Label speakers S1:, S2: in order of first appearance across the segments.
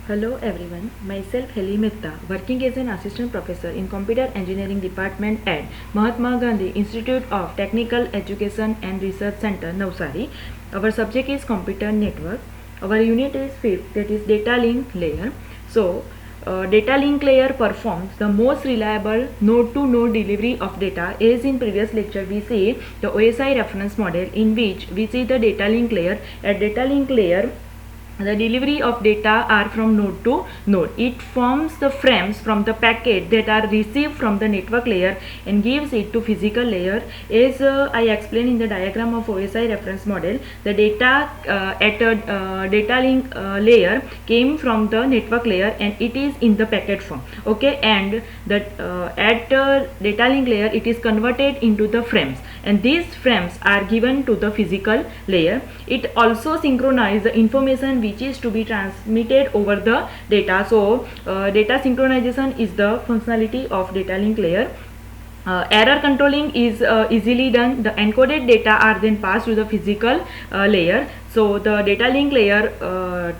S1: Hello everyone, myself Heli Mehta, working as an assistant professor in Computer Engineering Department at Mahatma Gandhi Institute of Technical Education and Research Center, Navsari. Our subject is computer network. Our unit is fifth, that is data link layer. Data link layer performs the most reliable node-to-node delivery of data. As in previous lecture, we see the OSI reference model in which we see the data link layer. At data link layer, the delivery of data are from node to node. It forms the frames from the packet that are received from the network layer and gives it to physical layer. As I explained in the diagram of OSI reference model, the data at a data link layer came from the network layer and it is in the packet form. Okay, and the at data link layer it is converted into the frames, and these frames are given to the physical layer. It also synchronizes the information which is to be transmitted over the data. So data synchronization is the functionality of data link layer. Error controlling is easily done. The encoded data are then passed to the physical layer. So the data link layer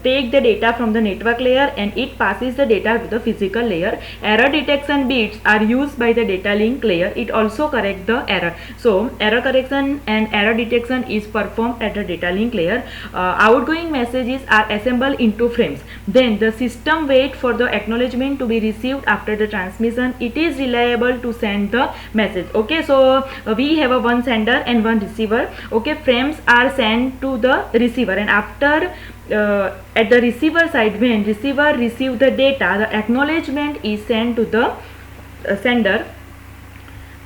S1: take the data from the network layer and it passes the data to the physical layer. Error detection bits are used by the data link layer. It also corrects the error. So error correction and error detection is performed at the data link layer. Outgoing messages are assembled into frames. Then the system waits for the acknowledgement to be received after the transmission. It is reliable to send the message. Okay, so we have a one sender and one receiver. Okay, frames are sent to the receiver, and after at the receiver side, when receiver receive the data, the acknowledgement is sent to the sender.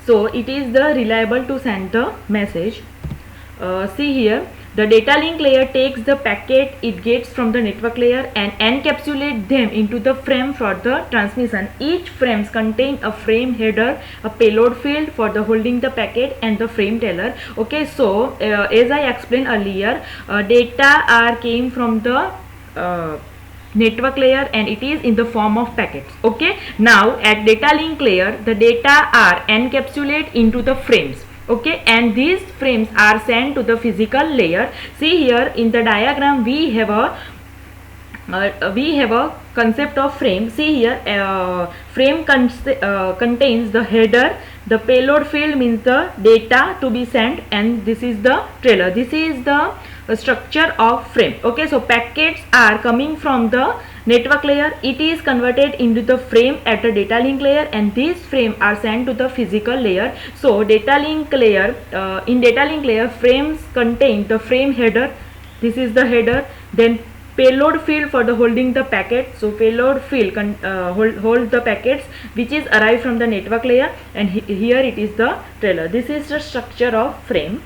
S1: So it is the reliable to send the message. See here, the data link layer takes the packet it gets from the network layer and encapsulates them into the frame for the transmission. Each frames contain a frame header, a payload field for the holding the packet, and the frame teller. Okay, so as I explained earlier, data came from the network layer and it is in the form of packets. Okay, now at data link layer, the data are encapsulated into the frames. Okay, and these frames are sent to the physical layer. See here in the diagram we have a concept of frame. See here, frame contains the header, the payload field means the data to be sent, and this is the trailer. This is the structure of frame. Okay, so packets are coming from the network layer. It is converted into the frame at the data link layer, and these frame are sent to the physical layer. So data link layer, in data link layer, frames contain the frame header. This is the header. Then payload field for the holding the packet. So payload field hold the packets which is arrived from the network layer, and here it is the trailer. This is the structure of frame.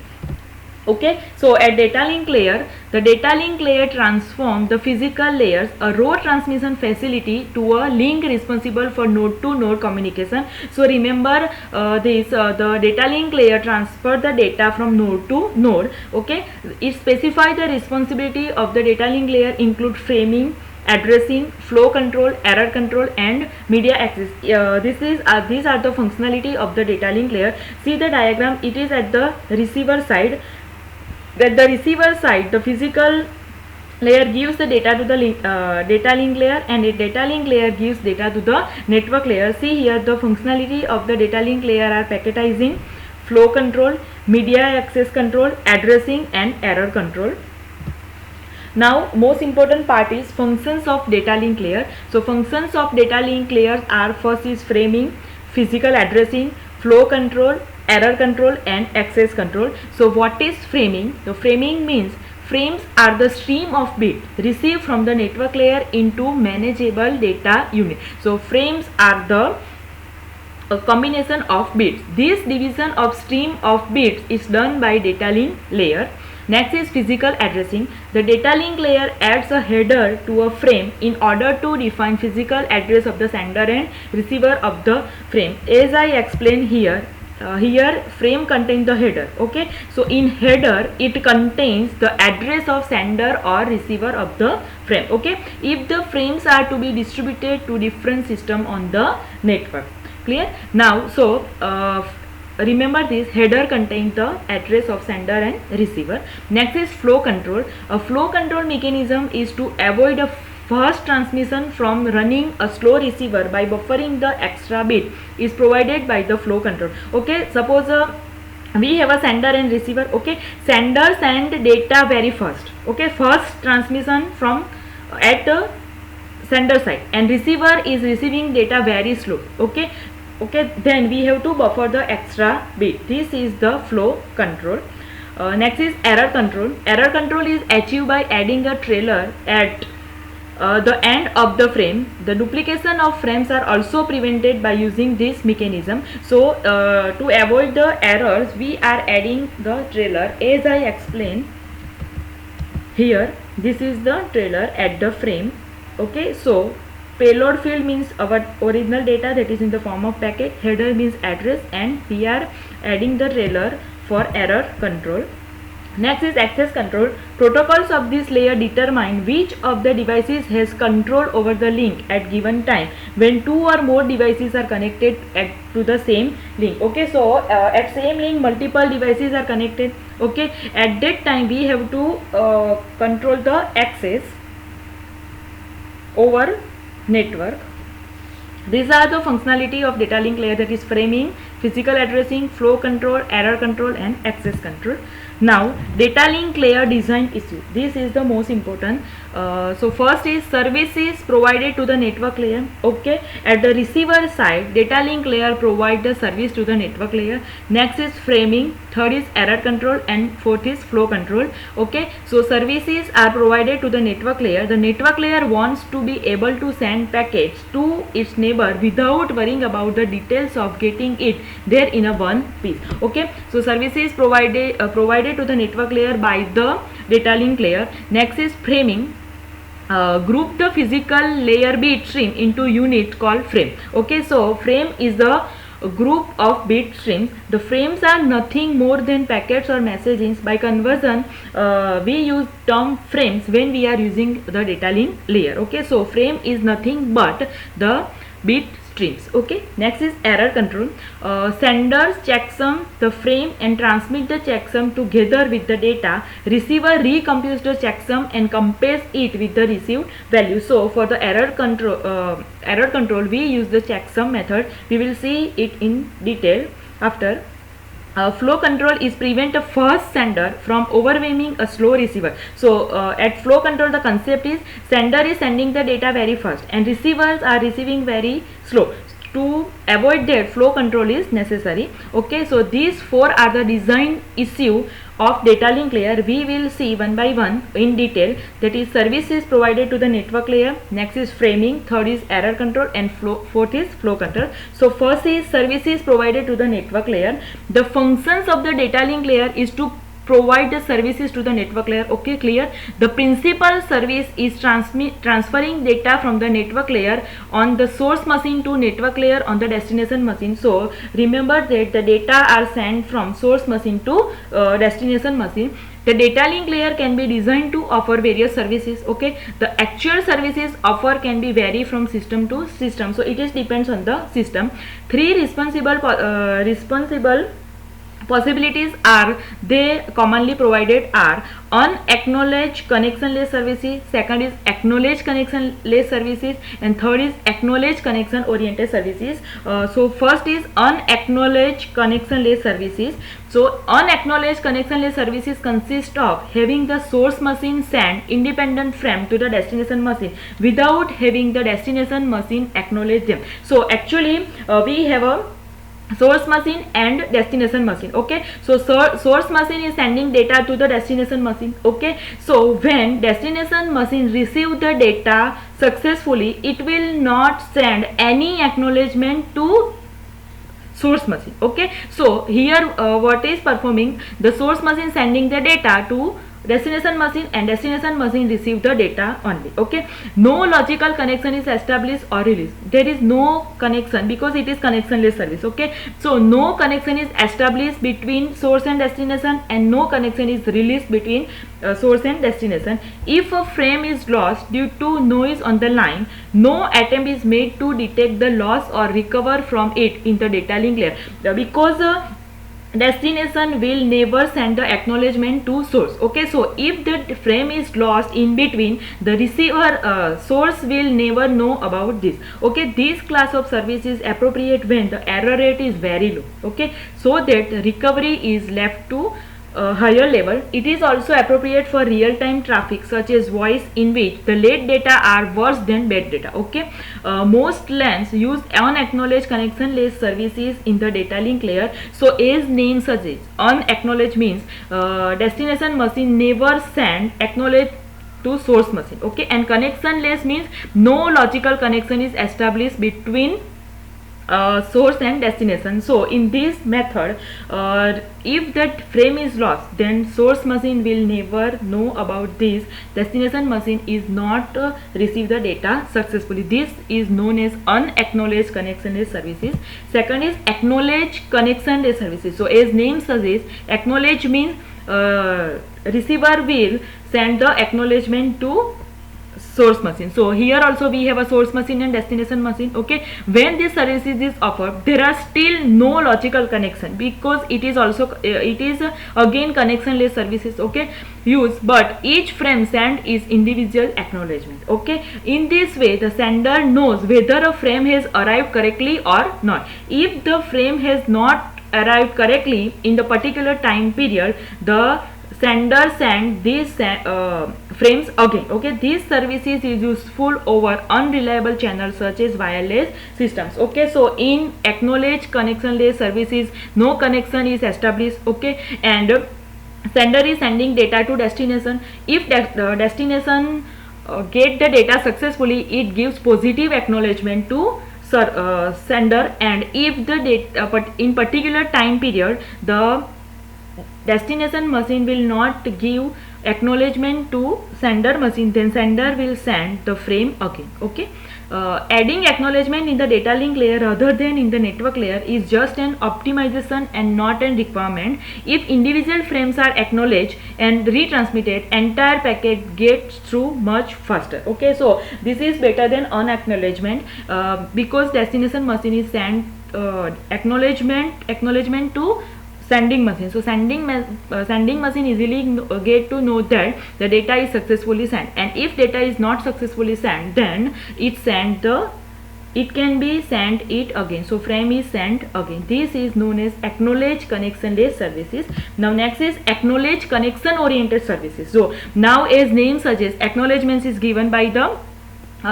S1: Okay, so at data link layer, the data link layer transforms the physical layers, a row transmission facility, to a link responsible for node to node communication. So remember the data link layer transfer the data from node to node. Okay, it specifies the responsibility of the data link layer include framing, addressing, flow control, error control, and media access. These are the functionality of the data link layer. See the diagram, it is at the receiver side. At the receiver side, the physical layer gives the data to the data link layer, and the data link layer gives data to the network layer. See here, the functionality of the data link layer are packetizing, flow control, media access control, addressing, and error control. Now most important part is functions of data link layer. So functions of data link layers are: first is framing, physical addressing, flow control, error control, and access control. So what is framing? The framing means frames are the stream of bits received from the network layer into manageable data unit. So frames are the a combination of bits. This division of stream of bits is done by data link layer. Next is physical addressing. The data link layer adds a header to a frame in order to define physical address of the sender and receiver of the frame. As I explained here, here frame contains the header. Okay, so in header it contains the address of sender or receiver of the frame. Okay, if the frames are to be distributed to different system on the network. Clear? Now, so remember this header contains the address of sender and receiver. Next is flow control. A flow control mechanism is to avoid a fast transmission from running a slow receiver by buffering the extra bit is provided by the flow control. Okay, suppose we have a sender and receiver. Okay, sender send data very fast. Okay, first transmission from at the sender side, and receiver is receiving data very slow. Okay, then we have to buffer the extra bit. This is the flow control. Next is error control. Error control is achieved by adding a trailer at the end of the frame. The duplication of frames are also prevented by using this mechanism. So to avoid the errors, we are adding the trailer as I explained here. This is the trailer at the frame. Okay, so payload field means our original data, that is in the form of packet. Header means address, and we are adding the trailer for error control. Next is access control. Protocols of this layer determine which of the devices has control over the link at given time when two or more devices are connected to the same link. Okay, so at same link multiple devices are connected. Okay, at that time we have to control the access over network. These are the functionality of data link layer, that is framing, physical addressing, flow control, error control and access control. Now data link layer design issue. This is the most important. So first is services provided to the network layer. Okay, at the receiver side data link layer provide the service to the network layer. Next is framing, third is error control and fourth is flow control. Okay, so services are provided to the network layer. The network layer wants to be able to send packets to its neighbor without worrying about the details of getting it there in a one piece. Okay, so services provided to the network layer by the data link layer. Next is framing. Group the physical layer bit stream into unit called frame. Okay, so frame is the group of bit streams. The frames are nothing more than packets or messages. By conversion we use term frames when we are using the data link layer. Okay, so frame is nothing but the bit streams. Okay, next is error control. Senders checksum the frame and transmit the checksum together with the data. Receiver recomputes the checksum and compares it with the received value. So for the error control we use the checksum method. We will see it in detail after. Flow control is prevent a fast sender from overwhelming a slow receiver. So at flow control the concept is sender is sending the data very fast and receivers are receiving very slow. To avoid that, flow control is necessary. Okay, so these four are the design issue of data link layer. We will see one by one in detail. That is services provided to the network layer. Next is framing, third is error control and fourth is flow control. So first is services provided to the network layer. The functions of the data link layer is to provide the services to the network layer. Okay, clear? The principal service is transferring data from the network layer on the source machine to network layer on the destination machine. So remember that the data are sent from source machine to destination machine. The data link layer can be designed to offer various services. Okay, the actual services offer can be vary from system to system. So it is depends on the system. Three responsible possibilities are they commonly provided are unacknowledged connectionless services, second is acknowledged connectionless services, and third is acknowledged connection oriented services. So first is unacknowledged connectionless services. So unacknowledged connectionless services consist of having the source machine send independent frame to the destination machine without having the destination machine acknowledge them. So actually we have a source machine and destination machine. Okay, so source machine is sending data to the destination machine. Okay, so when destination machine receive the data successfully, it will not send any acknowledgement to source machine. Okay, so here what is performing, the source machine sending the data to destination machine and destination machine receive the data only. Okay, no logical connection is established or released. There is no connection because it is connectionless service. Okay, so no connection is established between source and destination and no connection is released between source and destination. If a frame is lost due to noise on the line, no attempt is made to detect the loss or recover from it in the data link layer because destination will never send the acknowledgement to source. Okay, so if the frame is lost in between, the receiver source will never know about this. Okay, this class of service is appropriate when the error rate is very low. Okay, so that recovery is left to higher level. It is also appropriate for real-time traffic such as voice, in which the late data are worse than bad data. Okay, most LANs use unacknowledged connection-less services in the data link layer. So as name suggests, unacknowledged means destination machine never send acknowledge to source machine. Okay, and connectionless means no logical connection is established between source and destination. So in this method, if that frame is lost, then source machine will never know about this. Destination machine is not receive the data successfully. This is known as unacknowledged connectionless services. Second is acknowledged connectionless services. So as name suggests, acknowledge means receiver will send the acknowledgement to source machine. So here also we have a source machine and destination machine. Okay, when this services is offered, there are still no logical connection, because it is also again connectionless services. Okay, use, but each frame send is individual acknowledgement. Okay, in this way the sender knows whether a frame has arrived correctly or not. If the frame has not arrived correctly in the particular time period, the sender send these frames again. Okay, these services is useful over unreliable channels such as wireless systems. Okay, so in acknowledged connectionless services, no connection is established. Okay, and sender is sending data to destination. If destination get the data successfully, it gives positive acknowledgement to sender, and if the data but in particular time period the destination machine will not give acknowledgement to sender machine, then sender will send the frame again. Okay, adding acknowledgement in the data link layer other than in the network layer is just an optimization and not a requirement. If individual frames are acknowledged and retransmitted, entire packet gets through much faster. Okay, so this is better than unacknowledgement because destination machine is sent acknowledgement to sending machine. So sending machine easily get to know that the data is successfully sent, and if data is not successfully sent, then it can be sent it again. So frame is sent again. This is known as acknowledged connectionless services. Now next is acknowledged connection oriented services. So now as name suggests, acknowledgement is given by the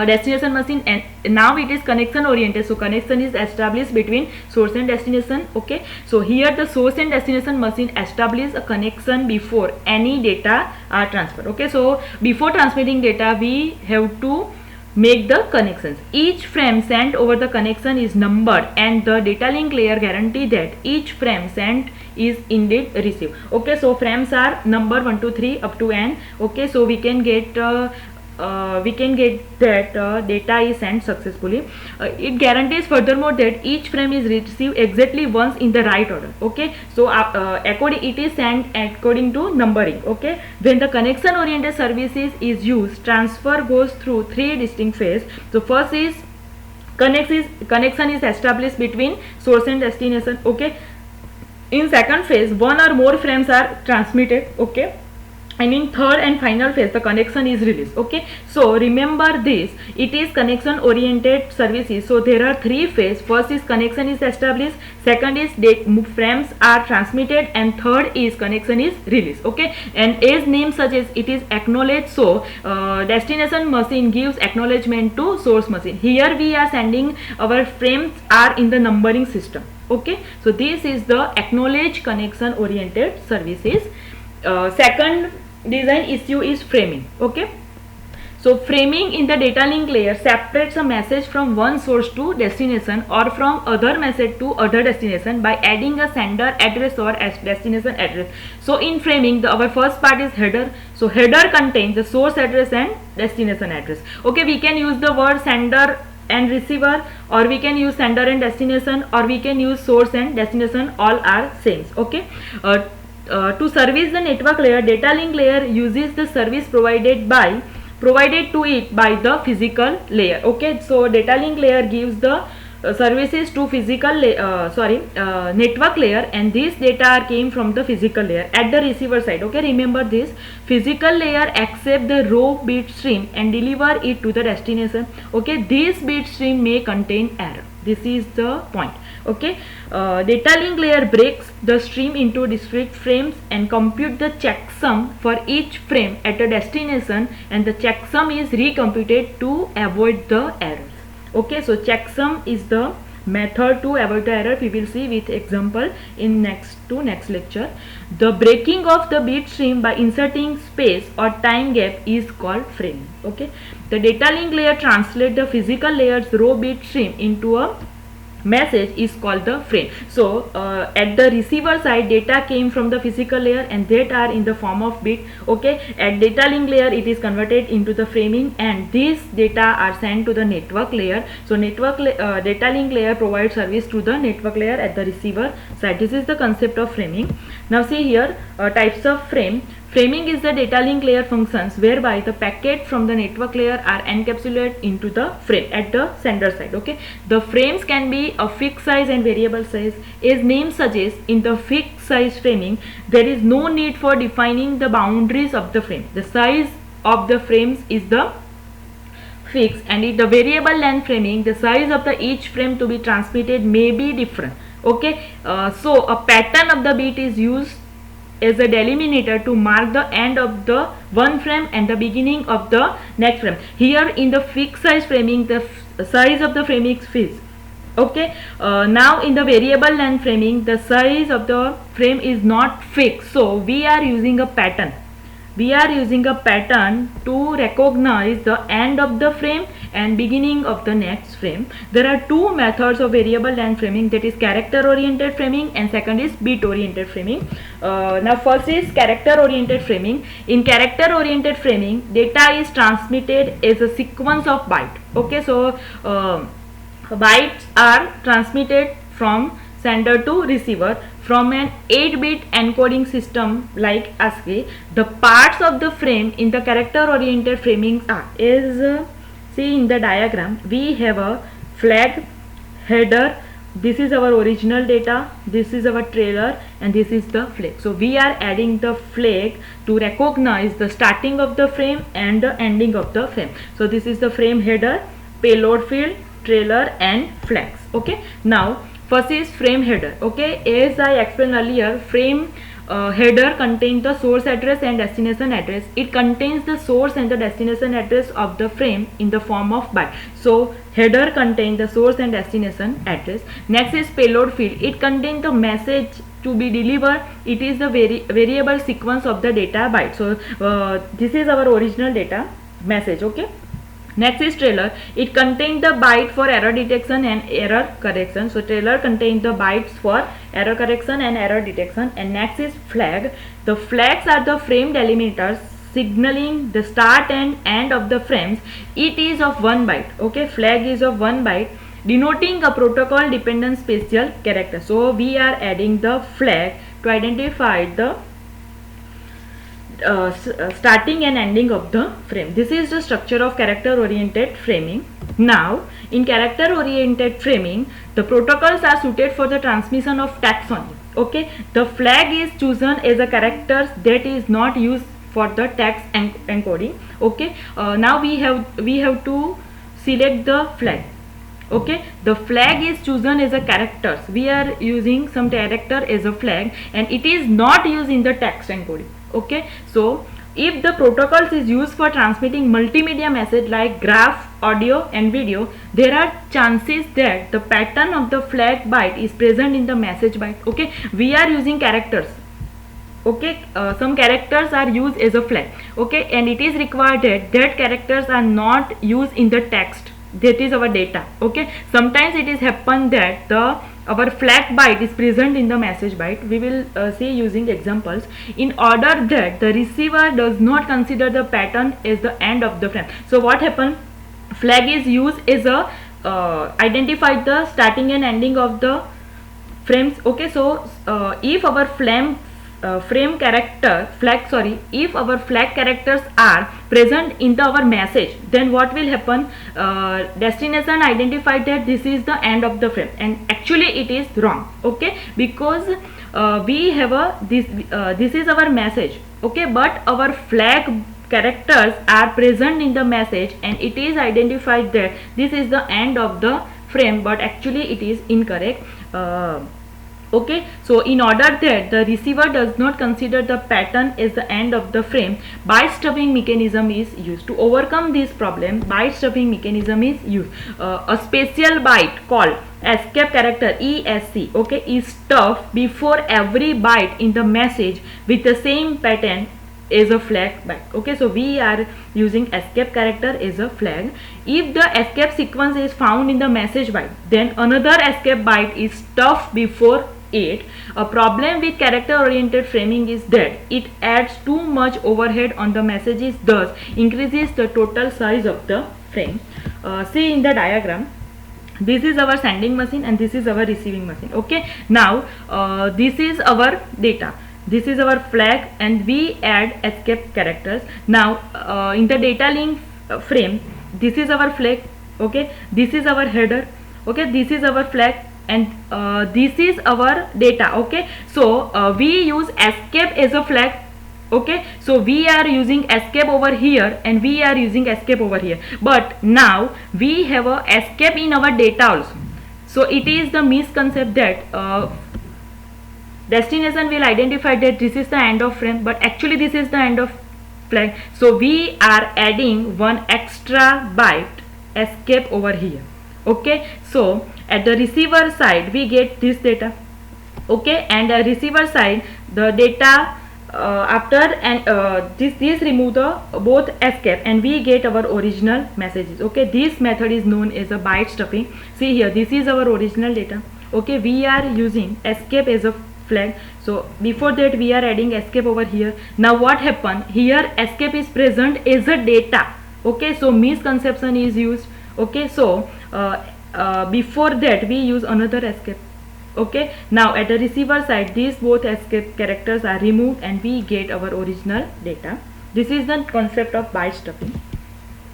S1: destination machine, and now it is connection oriented. So connection is established between source and destination. Okay, so here the source and destination machine establish a connection before any data are transferred. Okay, so before transmitting data we have to make the connections. Each frame sent over the connection is numbered, and the data link layer guarantee that each frame sent is indeed received. Okay, so frames are number 1 to 3 up to n. Okay, so we can get that data is sent successfully. It guarantees furthermore that each frame is received exactly once in the right order. Okay, so it is sent according to numbering. Okay, when the connection oriented services is used, transfer goes through 3 distinct phases. So first is connection is established between source and destination. Okay, in second phase one or more frames are transmitted. Okay, and in third and final phase the connection is released. Okay, so remember this, it is connection oriented services. So there are 3 phases. First is connection is established, second is frames are transmitted, and third is connection is released. Okay, and as name suggests, it is acknowledged. So destination machine gives acknowledgement to source machine. Here we are sending our frames are in the numbering system. Okay, so this is the acknowledged connection oriented services. Second design issue is framing. Okay, so framing in the data link layer separates a message from one source to destination or from other message to other destination by adding a sender address or destination address. So in framing our first part is header. So header contains the source address and destination address. Okay, we can use the word sender and receiver, or we can use sender and destination, or we can use source and destination, all are same. Okay, to service the network layer, data link layer uses the service provided to it by the physical layer. Okay, so data link layer gives the services to network layer, and this data came from the physical layer at the receiver side. Okay, remember this, physical layer accept the raw bit stream and deliver it to the destination. Okay, this bit stream may contain error. This is the point. Okay, data link layer breaks the stream into discrete frames and compute the checksum for each frame at a destination, and the checksum is recomputed to avoid the errors. Okay, so checksum is the method to avoid the error. We will see with example in next lecture. The breaking of the bit stream by inserting space or time gap is called framing. Okay, the data link layer translates the physical layer's raw bit stream into a message is called the frame. So at the receiver side, data came from the physical layer and that are in the form of bit. Okay, at data link layer it is converted into the framing, and these data are sent to the network layer. So data link layer provides service to the network layer at the receiver side. This is the concept of framing. Now see here, types of frame. Framing is the data link layer functions whereby the packet from the network layer are encapsulated into the frame at the sender side. Okay, the frames can be of fixed size and variable size. As name suggests, in the fixed size framing there is no need for defining the boundaries of the frame. The size of the frames is the fixed, and in the variable length framing the size of the each frame to be transmitted may be different. Okay, so a pattern of the bit is used as a delimiter to mark the end of the one frame and the beginning of the next frame. Here in the fixed size framing the size of the frame is fixed. Okay, now in the variable length framing the size of the frame is not fixed, so we are using a pattern. We are using a pattern to recognize the end of the frame and beginning of the next frame. There are two methods of variable length framing, that is character oriented framing and second is bit oriented framing. Now first is character oriented framing. In character oriented framing, data is transmitted as a sequence of bytes. Okay, so bytes are transmitted from sender to receiver from an 8-bit encoding system like ASCII. The parts of the frame in the character oriented framing are see in the diagram, we have a flag, header, this is our original data, this is our trailer, and this is the flag. So we are adding the flag to recognize the starting of the frame and the ending of the frame. So this is the frame header, payload field, trailer and flags. Okay, now first is frame header. Okay, as I explained earlier, frame header contains the source address and destination address. It contains the source and the destination address of the frame in the form of byte. So header contains the source and destination address. Next is payload field. It contains the message to be delivered. It is the variable sequence of the data byte. So this is our original data message. Okay, next is trailer. It contains the byte for error detection and error correction. So trailer contains the bytes for error correction and error detection. And next is flag. The flags are the frame delimiters signaling the start and end of the frames. It is of 1 byte. Okay, flag is of 1 byte denoting a protocol dependent special character. So we are adding the flag to identify the starting and ending of the frame. This is the structure of character oriented framing. Now in character oriented framing, the protocols are suited for the transmission of text only. Okay, the flag is chosen as a character that is not used for the text encoding. Okay, now we have to select the flag. Okay, the flag is chosen as a characters. We are using some character as a flag and it is not used in the text encoding. Okay, so if the protocols is used for transmitting multimedia message like graph, audio and video, there are chances that the pattern of the flag byte is present in the message byte. Okay, we are using characters. Okay, some characters are used as a flag. Okay, and it is required that characters are not used in the text, that is our data. Okay, sometimes it is happen that our flag byte is present in the message byte. We will see using examples. In order that the receiver does not consider the pattern as the end of the frame. So what happen? Flag is used as a identify the starting and ending of the frames. Okay, so if our frame character flag, sorry, if our flag characters are present in our message, then what will happen? Destination identified that this is the end of the frame, and actually it is wrong. Okay, because we have a this is our message. Okay, but our flag characters are present in the message, and it is identified that this is the end of the frame, but actually it is incorrect. Okay, so in order that the receiver does not consider the pattern as the end of the frame, byte stuffing mechanism is used. To overcome this problem, byte stuffing mechanism is used. A special byte called escape character, ESC, okay, is stuffed before every byte in the message with the same pattern is a flag byte. Okay, so we are using escape character as a flag. If the escape sequence is found in the message byte, then another escape byte is stuffed before it. A problem with character oriented framing is that it adds too much overhead on the messages, thus increases the total size of the frame. See in the diagram, this is our sending machine and this is our receiving machine. Okay, now this is our data, this is our flag, and we add escape characters. Now in the data link frame, this is our flag. Okay, this is our header. Okay, this is our flag, and this is our data. Okay, so we use escape as a flag. Okay, so we are using escape over here and we are using escape over here, but now we have a escape in our data also. So it is the misconcept that destination will identify that this is the end of frame, but actually this is the end of flag. So we are adding one extra byte escape over here. Okay, so at the receiver side we get this data. Okay, and the receiver side the data after and this remove the both escape and we get our original messages. Okay, this method is known as a byte stuffing. See here, this is our original data. Okay, we are using escape as a flag, so before that we are adding escape over here. Now what happened here, escape is present as a data. Okay, so misconception is used. Okay, so before that we use another escape. Okay, now at the receiver side these both escape characters are removed and we get our original data. This is the concept of byte stuffing.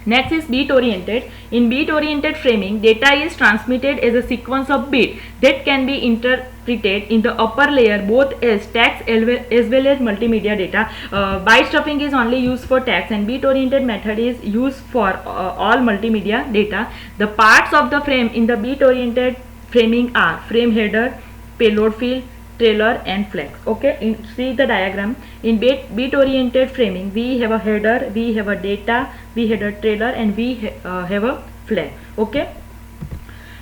S1: Next is bit oriented. In bit oriented framing, data is transmitted as a sequence of bits that can be interpreted in the upper layer both as text as well as multimedia data. Byte stuffing is only used for text and bit oriented method is used for all multimedia data. The parts of the frame in the bit oriented framing are frame header, payload field, trailer and flags. Okay, see the diagram. In bit oriented framing we have a header, we have a data, we have a trailer and we have a flag. Okay,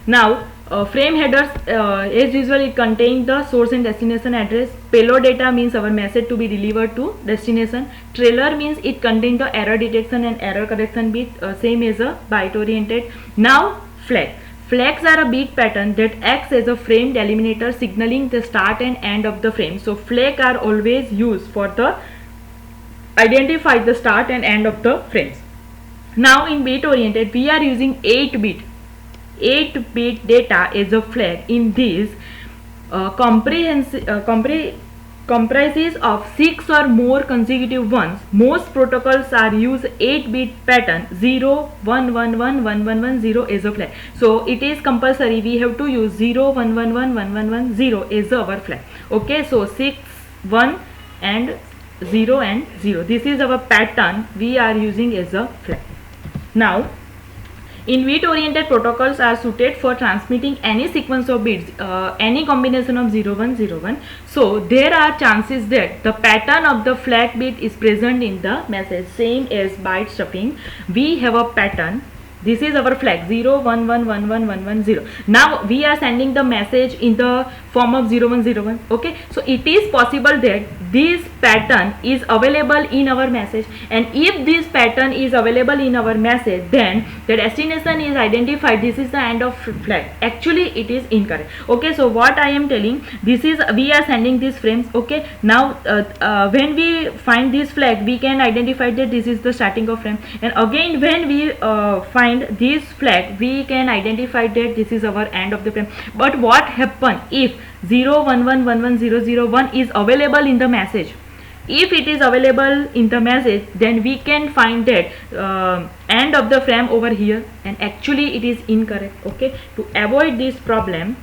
S1: now frame headers as usual it contain the source and destination address. Payload data means our message to be delivered to destination. Trailer means it contains the error detection and error correction bit, same as a byte oriented. Now flag. Flags are a bit pattern that acts as a frame delimiter signaling the start and end of the frame. So flags are always used for the identify the start and end of the frames. Now in bit oriented we are using 8-bit data as a flag. In this comprises of 6 or more consecutive ones. Most protocols are use 8-bit pattern 0 1 1 1 1 1 1 0 as a flag. So it is compulsory we have to use 0 1 1 1 1 1 1 0 as our flag. Okay, so 6 1 and 0 and 0, this is our pattern we are using as a flag. Now in bit oriented protocols are suited for transmitting any sequence of bits, any combination of 0 1 0 1. So there are chances that the pattern of the flag bit is present in the message, same as byte stuffing. We have a pattern. This is our flag 0 1 1 1 1 1 1 0. Now we are sending the message in the form of 0 1 0 1. Okay, so it is possible that this pattern is available in our message, and if this pattern is available in our message then the destination is identified, this is the end of flag. Actually it is incorrect. Okay, so what I am telling, this is we are sending these frames. Okay, now when we find this flag we can identify that this is the starting of frame, and again when we find find this flag, we can identify that this is our end of the frame. But what happen if 011110001 is available in the message? If it is available in the message, then we can find that end of the frame over here, and actually it is incorrect. Okay, to avoid this problem,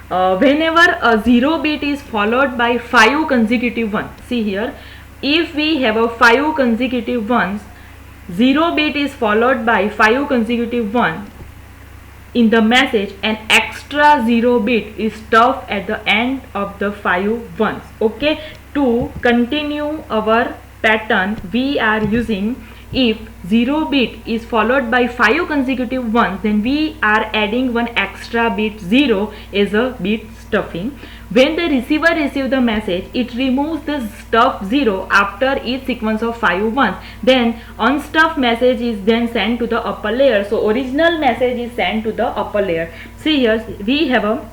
S1: whenever a 0 bit is followed by 5 consecutive ones, see here, if we have a 5 consecutive ones, 0 bit is followed by 5 consecutive ones in the message, an extra 0 bit is stuffed at the end of the 5 ones. Okay, to continue our pattern, we are using, if 0 bit is followed by 5 consecutive ones, then we are adding one extra bit 0 as a bit stuffing. When the receiver receives the message, it removes the stuffed 0 after each sequence of 5 ones. Then unstuffed message is then sent to the upper layer. So original message is sent to the upper layer. See here, we have a,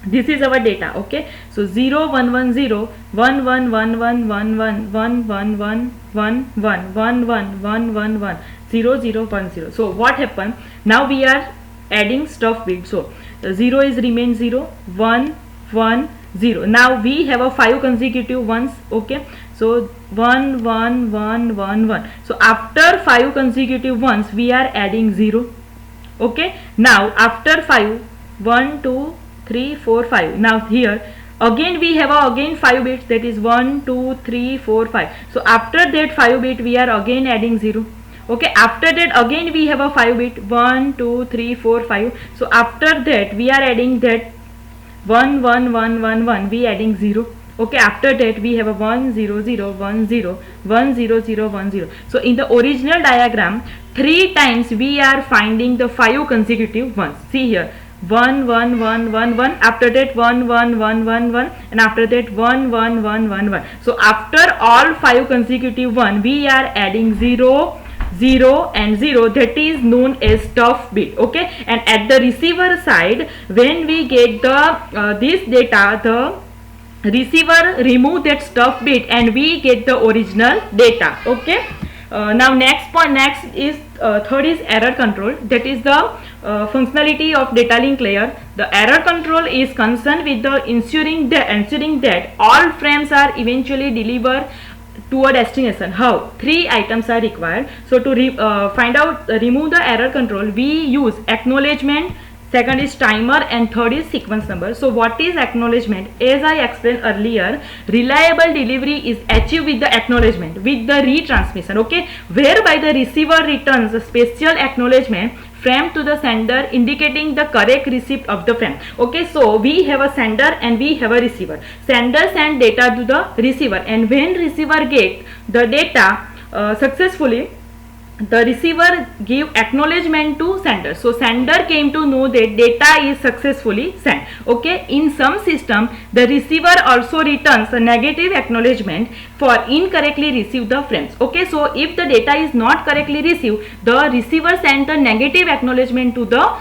S1: this is our data. Okay, so 0 1 1 0 1 1 1 1 1 1 1 1 1 1 1 1 1 1 1 1 0 0 1 0. So what happened? Now we are adding stuff bit. So 0 is remain 0, 1 1 0. Now we have a 5 consecutive ones. Okay, so 1 1 1 1 1. So after 5 consecutive ones, we are adding 0. Okay, now after 5, 1 2 3 4 5. Now here again we have a again 5 bits, that is 1 2 3 4 5. So after that 5 bit, we are again adding 0. Okay, after that again we have a 5 bit, 1 2 3 4 5. So after that we are adding that 1 1 1 1 1, we adding 0. Okay, after that we have a 1 0 0 1 0 1 0 0 1 0. So in the original diagram, 3 times we are finding the 5 consecutive ones. See here, 1 1 1 1 1, after that 1 1 1 1 1, and after that 1 1 1 1 1. So after all 5 consecutive 1, we are adding 0 0 and 0, that is known as stuff bit. Okay, and at the receiver side, when we get the this data, the receiver remove that stuff bit and we get the original data. Okay, now next is third is error control. That is the functionality of data link layer. The error control is concerned with the ensuring that all frames are eventually delivered to a destination. How? 3 items are required. So to remove the error control, we use acknowledgement, second is timer, and third is sequence number. So what is acknowledgement? As I explained earlier, reliable delivery is achieved with the acknowledgement, with the retransmission. Okay, whereby the receiver returns a special acknowledgement frame to the sender indicating the correct receipt of the frame. Okay, so we have a sender and we have a receiver. Sender send data to the receiver, and when receiver get the data successfully, the receiver give acknowledgement to sender. So sender came to know that data is successfully sent. Okay, in some system, the receiver also returns a negative acknowledgement for incorrectly received the frames. Okay, so if the data is not correctly received, the receiver sent a negative acknowledgement to the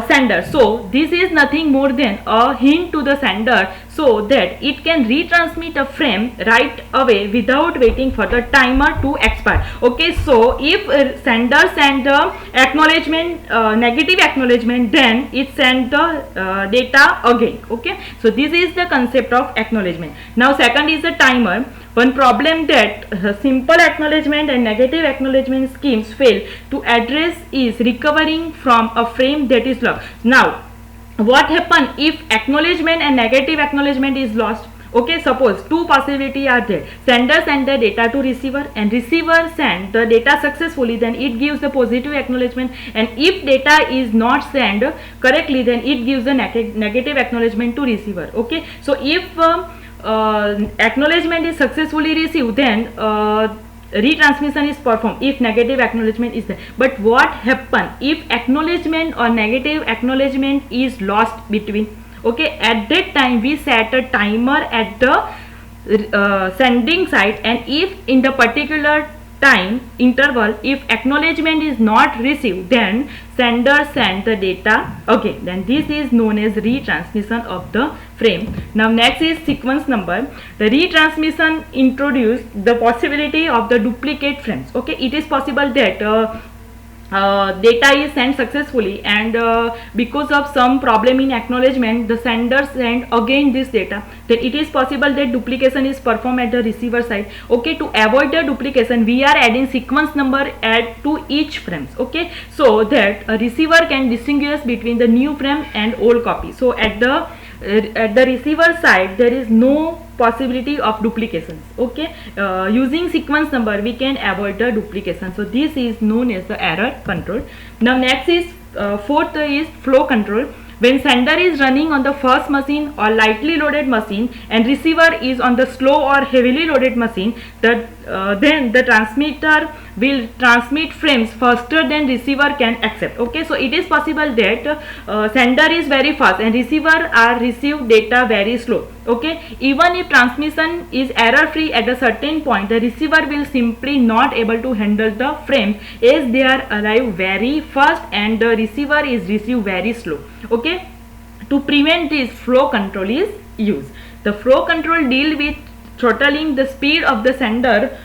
S1: sender. So this is nothing more than a hint to the sender so that it can retransmit a frame right away without waiting for the timer to expire. Okay, so if sender send the acknowledgement, negative acknowledgement, then it send the data again. Okay, so this is the concept of acknowledgement. Now second is the timer. One problem that simple acknowledgement and negative acknowledgement schemes fail to address is recovering from a frame that is lost. Now what happen if acknowledgement and negative acknowledgement is lost? Okay, suppose two possibilities are there. Sender send the data to receiver and receiver send the data successfully, then it gives the positive acknowledgement, and if data is not sent correctly, then it gives the negative acknowledgement to receiver. Okay, so if acknowledgement is successfully received, then retransmission is performed if negative acknowledgement is there. But what happen if acknowledgement or negative acknowledgement is lost between? Okay, at that time we set a timer at the sending side, and if in the particular time interval, if acknowledgement is not received, then sender send the data again. Then this is known as retransmission of the frame. Now next is sequence number. The retransmission introduced the possibility of the duplicate frames. Okay, it is possible that data is sent successfully, and because of some problem in acknowledgement, the sender send again this data, then it is possible that duplication is performed at the receiver side. Okay, to avoid the duplication, we are adding sequence number add to each frames. Okay, so that a receiver can distinguish between the new frame and old copy. So at the receiver side there is no possibility of duplications. Okay, using sequence number we can avoid the duplication. So this is known as the error control. Now next is fourth is flow control. When sender is running on the first machine or lightly loaded machine and receiver is on the slow or heavily loaded machine, then the transmitter will transmit frames faster than receiver can accept. Okay, so it is possible that sender is very fast and receiver are receive data very slow. Okay, even if transmission is error free at a certain point, the receiver will simply not able to handle the frames as they are arrive very fast and the receiver is received very slow. Okay, to prevent this, flow control is used. The flow control deal with throttling the speed of the sender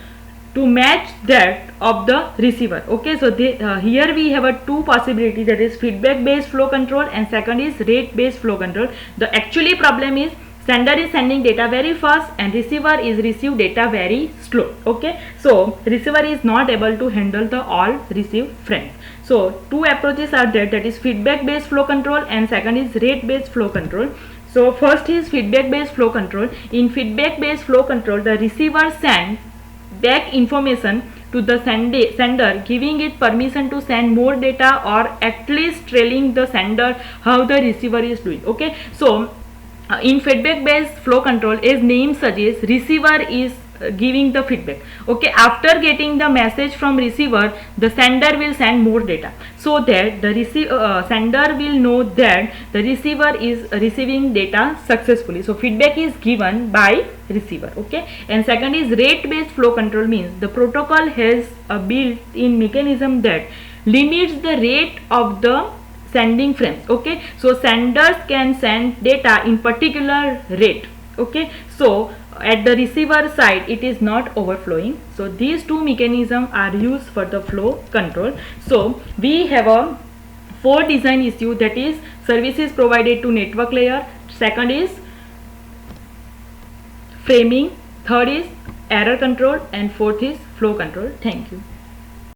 S1: to match that of the receiver. Okay, so here we have a two possibility, that is feedback based flow control and second is rate based flow control. The actually problem is sender is sending data very fast and receiver is receive data very slow. Okay, so receiver is not able to handle the all received frames. So two approaches are there, that is feedback based flow control and second is rate based flow control. So first is feedback based flow control. In feedback based flow control, the receiver send back information to the sender, giving it permission to send more data or at least telling the sender how the receiver is doing. Okay, so in feedback based flow control, as name suggests, receiver is giving the feedback. Okay, after getting the message from receiver, the sender will send more data so that the sender will know that the receiver is receiving data successfully. So feedback is given by receiver. Okay, and second is rate based flow control, means the protocol has a built-in mechanism that limits the rate of the sending frames. Okay, so senders can send data in particular rate. Okay, so at the receiver side it is not overflowing. So these two mechanisms are used for the flow control. So we have a 4 design issue, that is services provided to network layer, second is framing, third is error control and fourth is flow control. Thank you.